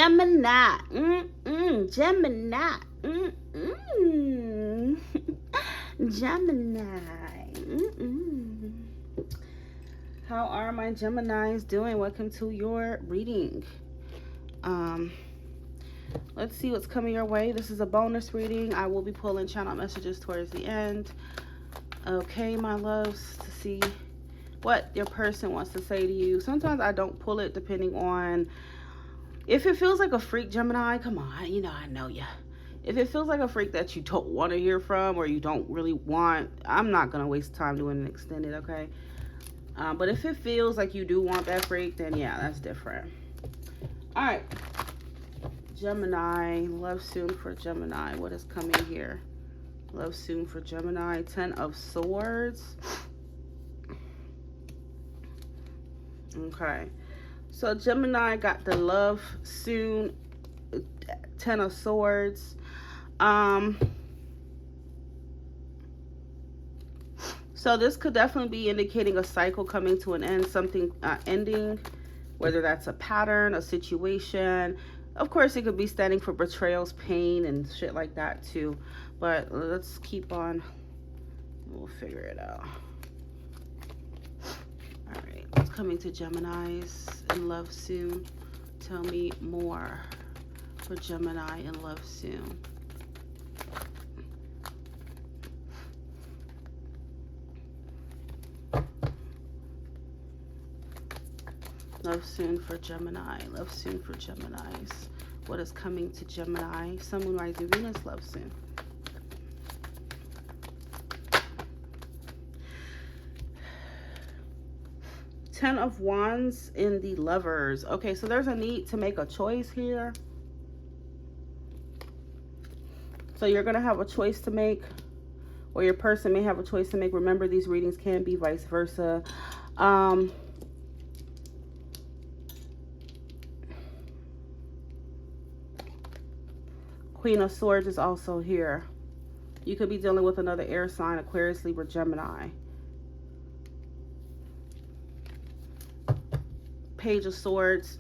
Gemini. Gemini. Gemini. How are my Geminis doing? Welcome to your reading. Let's see what's coming your way. This is a bonus reading. I will be pulling channel messages towards the end. Okay, my loves, to see what your person wants to say to you. Sometimes I don't pull it depending on if it feels like a freak, Gemini. Come on, you know I know ya. If it feels like a freak that you don't want to hear from or you don't really want, I'm not going to waste time doing an extended, okay? But if it feels like you do want that freak, then yeah, that's different. All right. Gemini, love soon for Gemini. What is coming here? Love soon for Gemini. 10 of Swords. Okay. So Gemini got the love soon. 10 of Swords. So this could definitely be indicating a cycle coming to an end, something ending, whether that's a pattern, a situation. Of course, it could be standing for betrayals, pain, and shit like that too. But let's keep on. We'll figure it out. All right, what's coming to Geminis in love soon? Tell me more for Gemini in love soon. Love soon for Gemini. Love soon for Geminis. What is coming to Gemini? Sun, Moon, Rising, Venus. Love soon. Ten of Wands in the Lovers. Okay, so there's a need to make a choice here. So you're going to have a choice to make, or your person may have a choice to make. Remember, these readings can be vice versa. Queen of Swords is also here. You could be dealing with another air sign, Aquarius, Libra, Gemini. Page of Swords.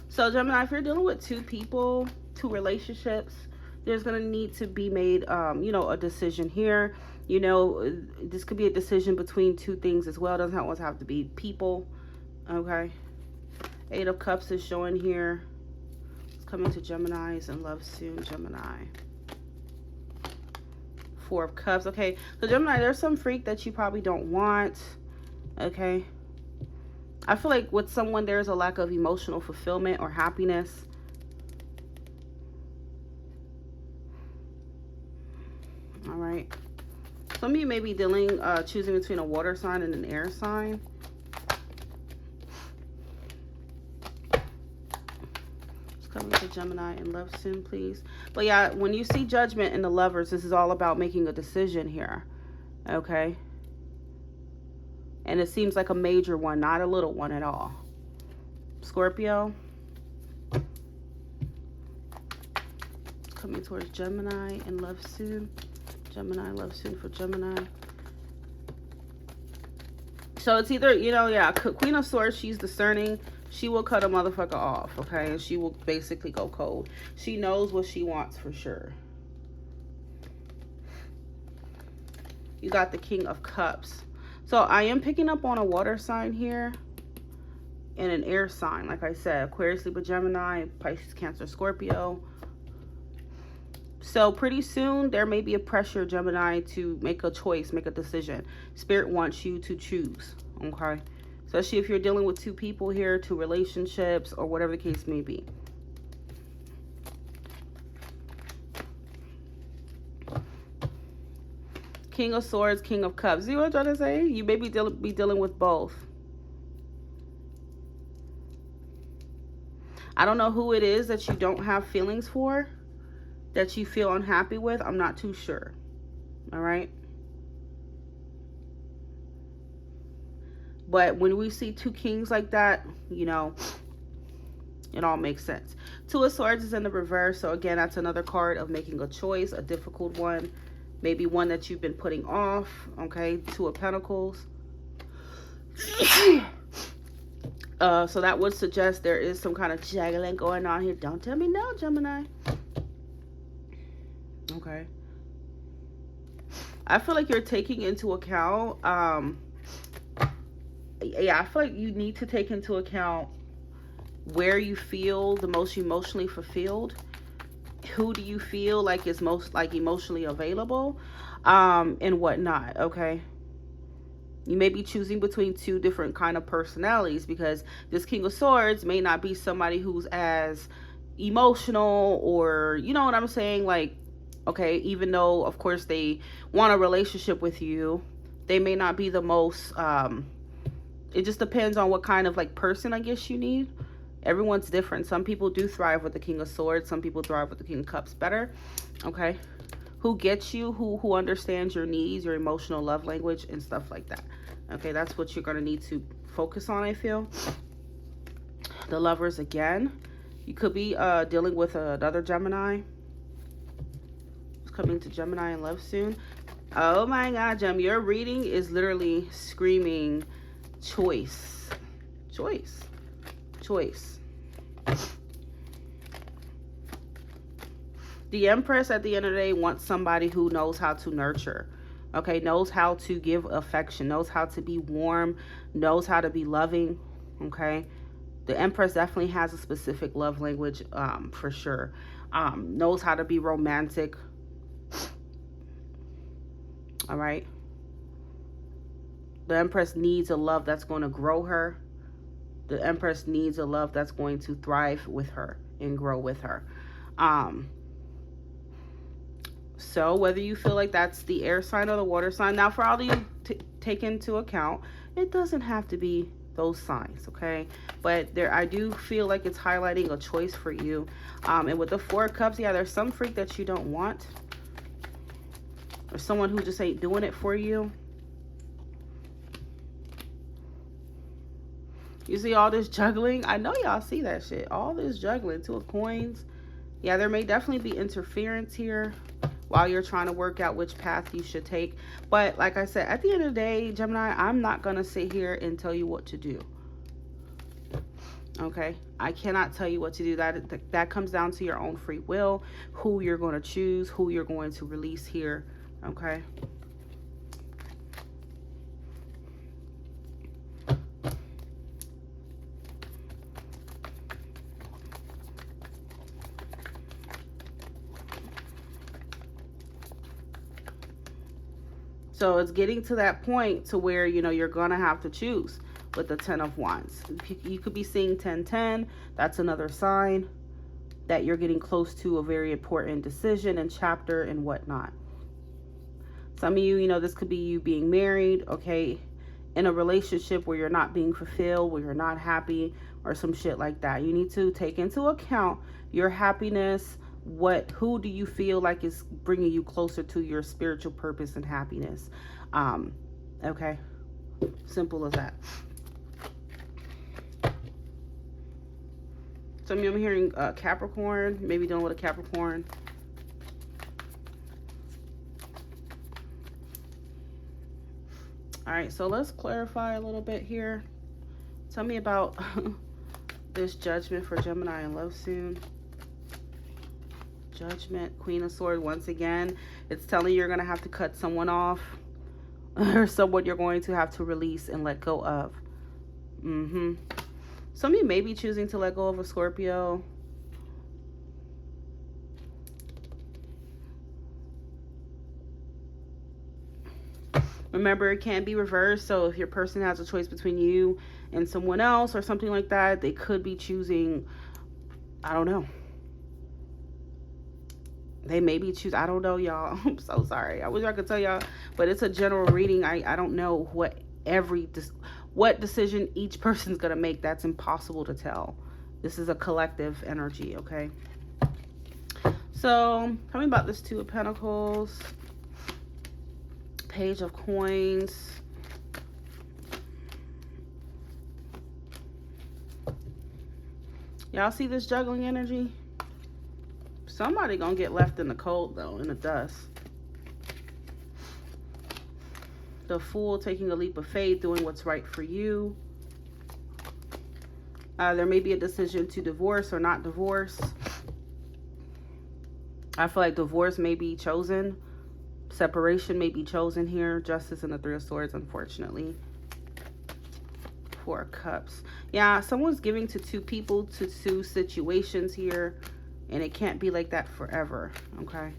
So Gemini, if you're dealing with two people, two relationships, there's going to need to be made, you know, a decision here. You know, this could be a decision between two things as well. It doesn't always have to be people. Okay. 8 of Cups is showing here. It's coming to Geminis in love soon, Gemini. 4 of Cups. Okay, so Gemini, there's some freak that you probably don't want. Okay. I feel like with someone, there's a lack of emotional fulfillment or happiness. All right. Some of you may be dealing, choosing between a water sign and an air sign. Coming to Gemini in love soon, please. But yeah, when you see Judgment in the Lovers, this is all about making a decision here. Okay. And it seems like a major one, not a little one at all. Scorpio. Coming towards Gemini in love soon. Gemini, love soon for Gemini. So it's either, you know, yeah, Queen of Swords, she's discerning. She will cut a motherfucker off, okay? And she will basically go cold. She knows what she wants for sure. You got the King of Cups. So I am picking up on a water sign here and an air sign. Like I said, Aquarius, Libra, Gemini, Pisces, Cancer, Scorpio. So pretty soon there may be a pressure, Gemini, to make a choice, make a decision. Spirit wants you to choose, okay? Especially if you're dealing with two people here, two relationships, or whatever the case may be. King of Swords, King of Cups. See what I'm trying to say? You may be dealing with both. I don't know who it is that you don't have feelings for, that you feel unhappy with. I'm not too sure. All right? But when we see two kings like that, you know, it all makes sense. 2 of Swords is in the reverse. So again, that's another card of making a choice, a difficult one. Maybe one that you've been putting off. Okay, 2 of Pentacles. So that would suggest there is some kind of juggling going on here. Don't tell me no, Gemini. Okay. I feel like you're taking into account, yeah, I feel like you need to take into account where you feel the most emotionally fulfilled. Who do you feel like is most like emotionally available, and whatnot, okay? You may be choosing between two different kind of personalities, because this King of Swords may not be somebody who's as emotional, or you know what I'm saying, like, okay, even though of course they want a relationship with you, they may not be the most, it just depends on what kind of like person I guess you need. Everyone's different. Some people do thrive with the King of Swords, some people thrive with the King of Cups better, okay? Who gets you, who understands your needs, your emotional love language and stuff like that, okay? That's what you're going to need to focus on, I feel. The Lovers again. You could be dealing with another Gemini. It's coming to Gemini in love soon. Oh my god, Gem, your reading is literally screaming choice. Choice. Choice. The Empress at the end of the day wants somebody who knows how to nurture, okay, knows how to give affection, knows how to be warm, knows how to be loving, okay? The Empress definitely has a specific love language, for sure. Knows how to be romantic, all right? The Empress needs a love that's going to grow her. The Empress needs a love that's going to thrive with her and grow with her. So whether you feel like that's the air sign or the water sign, now for all of you take into account, it doesn't have to be those signs, okay? But there, I do feel like it's highlighting a choice for you. And with the Four of Cups, yeah, there's some freak that you don't want, or someone who just ain't doing it for you. You see all this juggling? I know y'all see that shit. All this juggling. Two of Coins. Yeah, there may definitely be interference here while you're trying to work out which path you should take. But like I said, at the end of the day, Gemini, I'm not going to sit here and tell you what to do. Okay? I cannot tell you what to do. That comes down to your own free will, who you're going to choose, who you're going to release here. Okay? So it's getting to that point to where, you know, you're going to have to choose with the 10 of Wands. You could be seeing 10-10. That's another sign that you're getting close to a very important decision and chapter and whatnot. Some of you, you know, this could be you being married, okay, in a relationship where you're not being fulfilled, where you're not happy, or some shit like that. You need to take into account your happiness. Who do you feel like is bringing you closer to your spiritual purpose and happiness? Okay, simple as that. Some of you, I'm hearing Capricorn, maybe dealing with a Capricorn. All right, so let's clarify a little bit here. Tell me about this Judgment for Gemini in love soon. Judgment, Queen of Swords. Once again, it's telling you you're going to have to cut someone off, or someone you're going to have to release and let go of. Some of you may be choosing to let go of a Scorpio. Remember, it can be reversed. So if your person has a choice between you and someone else or something like that, they could be choosing, I don't know. They may be choosing, I don't know, y'all. I'm so sorry. I wish I could tell y'all, but it's a general reading. I don't know what decision each person's going to make. That's impossible to tell. This is a collective energy, okay? So, tell me about this Two of Pentacles. Page of Coins. Y'all see this juggling energy? Somebody gonna get left in the cold, though, in the dust. The Fool, taking a leap of faith, doing what's right for you. There may be a decision to divorce or not divorce. I feel like divorce may be chosen. Separation may be chosen here. Justice and the Three of Swords, unfortunately. Four of Cups. Yeah, someone's giving to two people, to two situations here. And it can't be like that forever. Okay.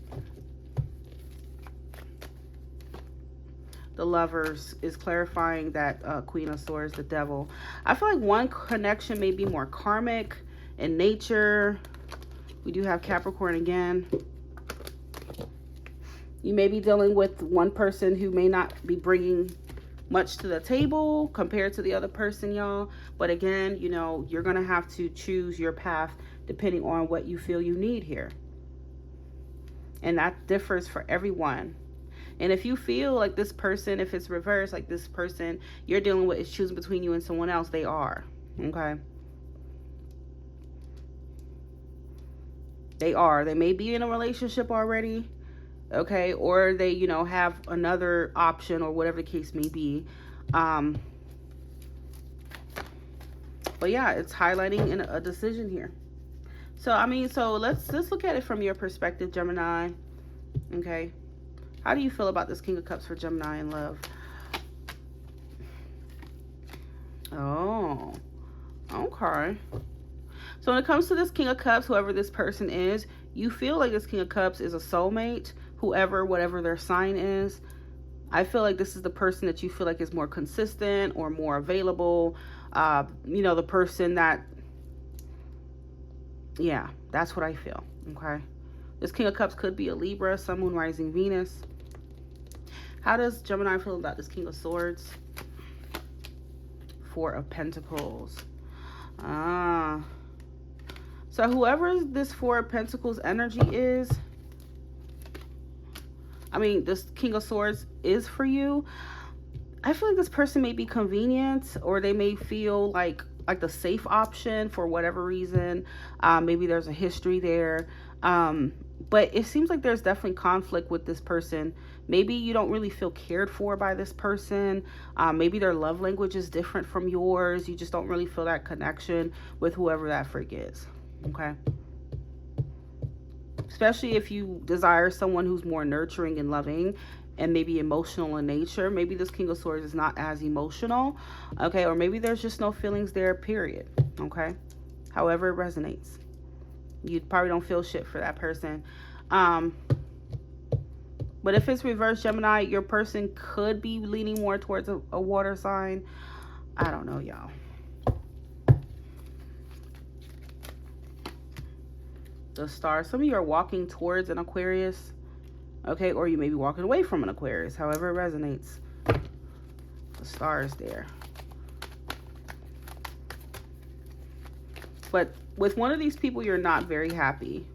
The Lovers is clarifying that Queen of Swords, the Devil. I feel like one connection may be more karmic in nature. We do have Capricorn again. You may be dealing with one person who may not be bringing much to the table compared to the other person, y'all. But again, you know, you're going to have to choose your path depending on what you feel you need here. And that differs for everyone. And if you feel like this person, if it's reversed, like this person you're dealing with is choosing between you and someone else, they are. Okay. They are. They may be in a relationship already. Okay. Or they, you know, have another option or whatever the case may be. But yeah, it's highlighting a decision here. So, I mean, so let's look at it from your perspective, Gemini. Okay. How do you feel about this King of Cups for Gemini in love? Oh, okay. So when it comes to this King of Cups, whoever this person is, you feel like this King of Cups is a soulmate, whatever their sign is. I feel like this is the person that you feel like is more consistent or more available. You know, the person that, yeah, that's what I feel. Okay. This King of Cups could be a Libra, Sun, Moon, Rising, Venus. How does Gemini feel about this King of Swords? Four of Pentacles. So whoever this Four of Pentacles energy is, I mean, this King of Swords is for you. I feel like this person may be convenient, or they may feel like the safe option for whatever reason. Maybe there's a history there. But it seems like there's definitely conflict with this person. Maybe you don't really feel cared for by this person. Maybe their love language is different from yours. You just don't really feel that connection with whoever that freak is. Okay. Especially if you desire someone who's more nurturing and loving and maybe emotional in nature. Maybe this King of Swords is not as emotional. Okay. Or maybe there's just no feelings there, period. Okay. However it resonates. You probably don't feel shit for that person. But if it's reverse Gemini, your person could be leaning more towards a water sign. I don't know, y'all. The Star. Some of you are walking towards an Aquarius. Okay, or you may be walking away from an Aquarius. However it resonates. The Star is there. But with one of these people, you're not very happy.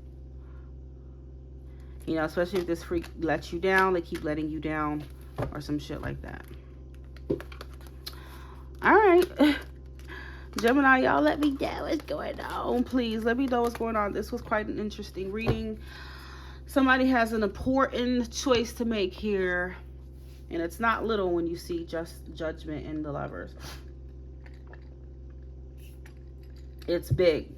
You know, especially if this freak lets you down, they keep letting you down or some shit like that. All right. Gemini, y'all let me know what's going on. Please let me know what's going on. This was quite an interesting reading. Somebody has an important choice to make here. And it's not little when you see just Judgment in the Lovers. It's big.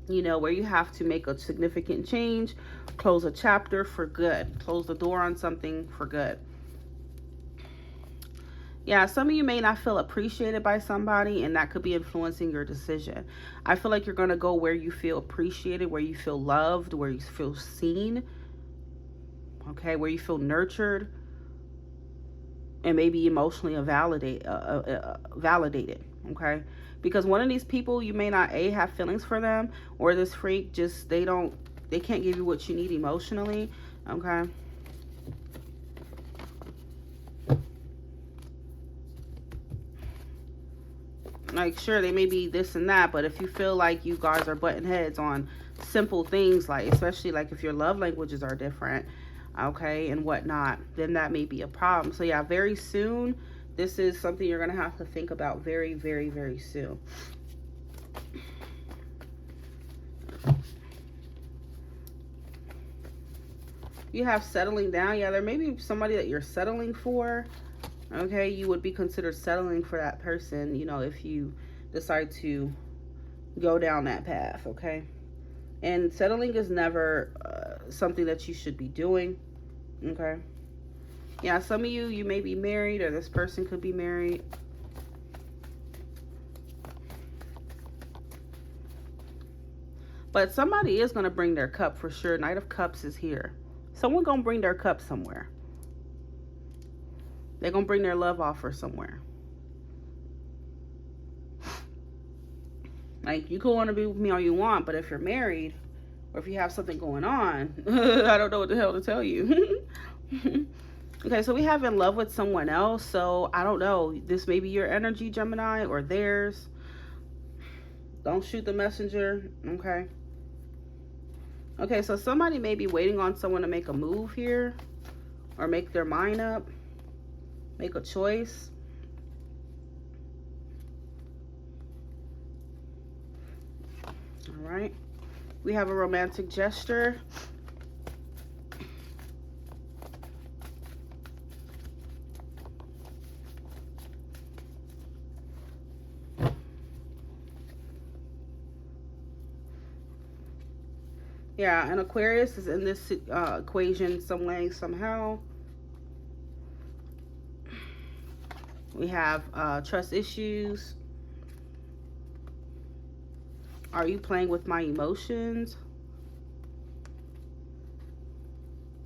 You know, where you have to make a significant change, close a chapter for good, close the door on something for good. Yeah, some of you may not feel appreciated by somebody, and that could be influencing your decision. I feel like you're going to go where you feel appreciated, where you feel loved, where you feel seen, okay, where you feel nurtured, and maybe emotionally validated, okay? Because one of these people, you may not have feelings for them, or this freak just they can't give you what you need emotionally, okay? Like, sure, they may be this and that, but if you feel like you guys are butting heads on simple things, like especially like if your love languages are different, okay, and whatnot, then that may be a problem. So yeah, very soon, this is something you're going to have to think about very, very, very soon. You have settling down. Yeah, there may be somebody that you're settling for. Okay, you would be considered settling for that person, you know, if you decide to go down that path, okay? And settling is never something that you should be doing, okay? Yeah, some of you may be married, or this person could be married. But somebody is going to bring their cup for sure. Knight of Cups is here. Someone going to bring their cup somewhere. They're going to bring their love offer somewhere. Like, you can want to be with me all you want, but if you're married, or if you have something going on, I don't know what the hell to tell you. Okay, so we have in love with someone else. So, I don't know. This may be your energy, Gemini, or theirs. Don't shoot the messenger, okay? Okay, so somebody may be waiting on someone to make a move here, or make their mind up, make a choice. All right, we have a romantic gesture. Yeah, and Aquarius is in this equation some way, somehow. We have trust issues. Are you playing with my emotions?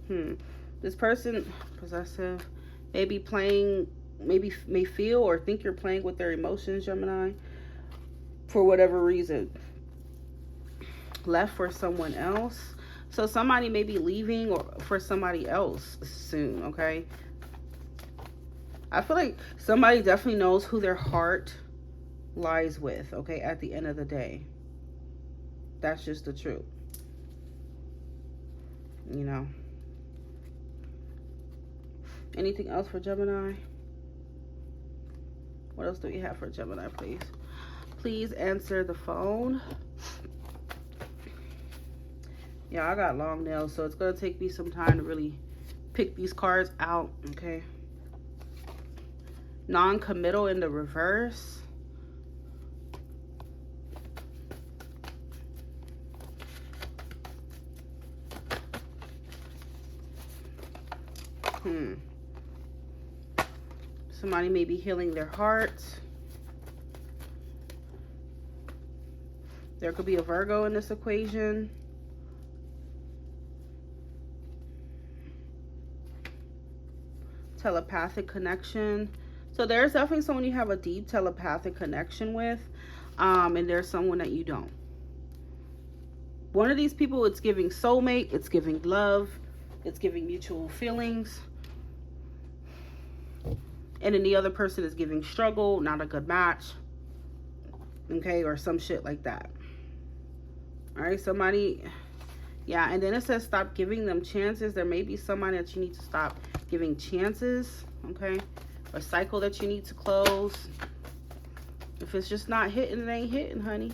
This person, possessive, may be playing, may feel or think you're playing with their emotions, Gemini, for whatever reason. Left for someone else. So somebody may be leaving or for somebody else soon, okay? I feel like somebody definitely knows who their heart lies with, okay, at the end of the day. That's just the truth. You know. Anything else for Gemini? What else do we have for Gemini, please? Please answer the phone. Yeah, I got long nails, so it's going to take me some time to really pick these cards out, okay? Non-committal in the reverse. Somebody may be healing their heart. There could be a Virgo in this equation. Telepathic connection. So there's definitely someone you have a deep telepathic connection with, and there's someone that you don't. One of these people, it's giving soulmate, it's giving love, it's giving mutual feelings, and then the other person is giving struggle, not a good match, okay, or some shit like that. All right, somebody, yeah, and then it says stop giving them chances. There may be somebody that you need to stop giving chances, okay? A cycle that you need to close. If it's just not hitting, it ain't hitting, honey.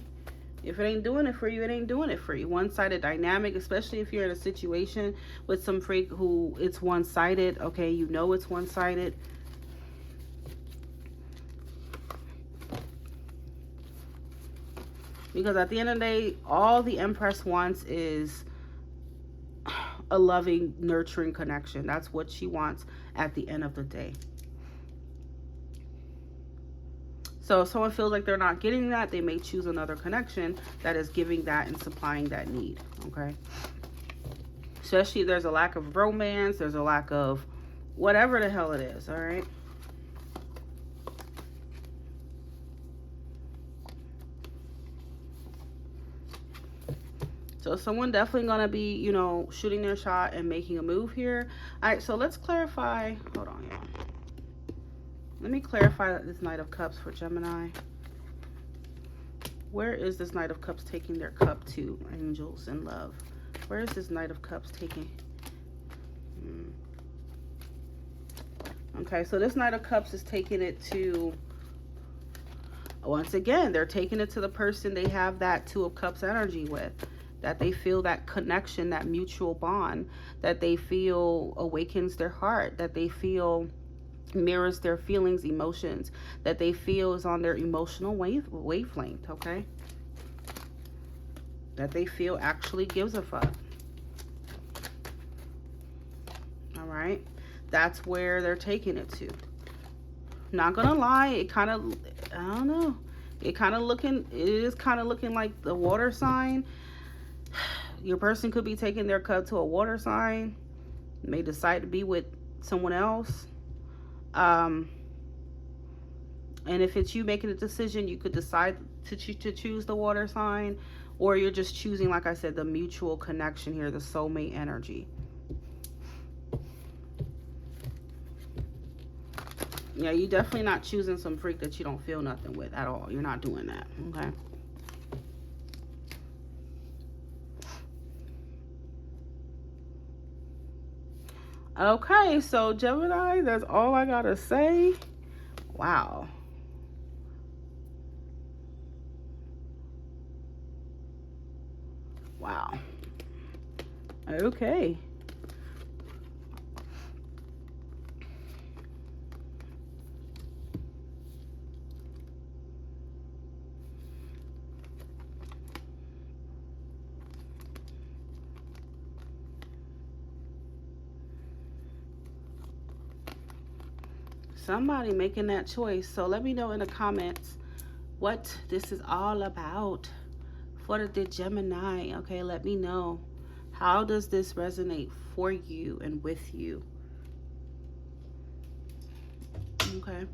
If it ain't doing it for you, it ain't doing it for you. One-sided dynamic, especially if you're in a situation with some freak who it's one-sided, okay? You know it's one-sided. Because at the end of the day, all the Empress wants is a loving, nurturing connection. That's what she wants at the end of the day. So if someone feels like they're not getting that, they may choose another connection that is giving that and supplying that need, okay? Especially if there's a lack of romance, there's a lack of whatever the hell it is, all right? So someone definitely going to be, you know, shooting their shot and making a move here. All right, so let's clarify. Hold on, y'all. Let me clarify this Knight of Cups for Gemini. Where is this Knight of Cups taking their cup to? Angels and love. Where is this Knight of Cups taking? Okay, so this Knight of Cups is taking it to, once again, they're taking it to the person they have that Two of Cups energy with. That they feel that connection, that mutual bond, that they feel awakens their heart, that they feel mirrors their feelings, emotions, that they feel is on their emotional wavelength, okay? that they feel actually gives a fuck. All right, that's where they're taking it to. Not gonna lie, it kind of, I don't know, it is kind of looking like the water sign. Your person could be taking their cup to a water sign, may decide to be with someone else. And if it's you making a decision, you could decide to choose the water sign, or you're just choosing, like I said, the mutual connection here, the soulmate energy. Yeah, you definitely not choosing some freak that you don't feel nothing with at all. You're not doing that, okay? Okay, so Gemini, that's all I gotta say. Wow. Wow. Okay. Somebody making that choice. So let me know in the comments what this is all about for the Gemini. Okay, let me know. How does this resonate for you and with you? Okay.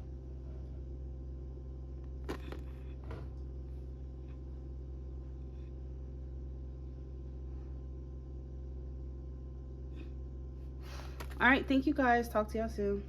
All right, thank you guys. Talk to y'all soon.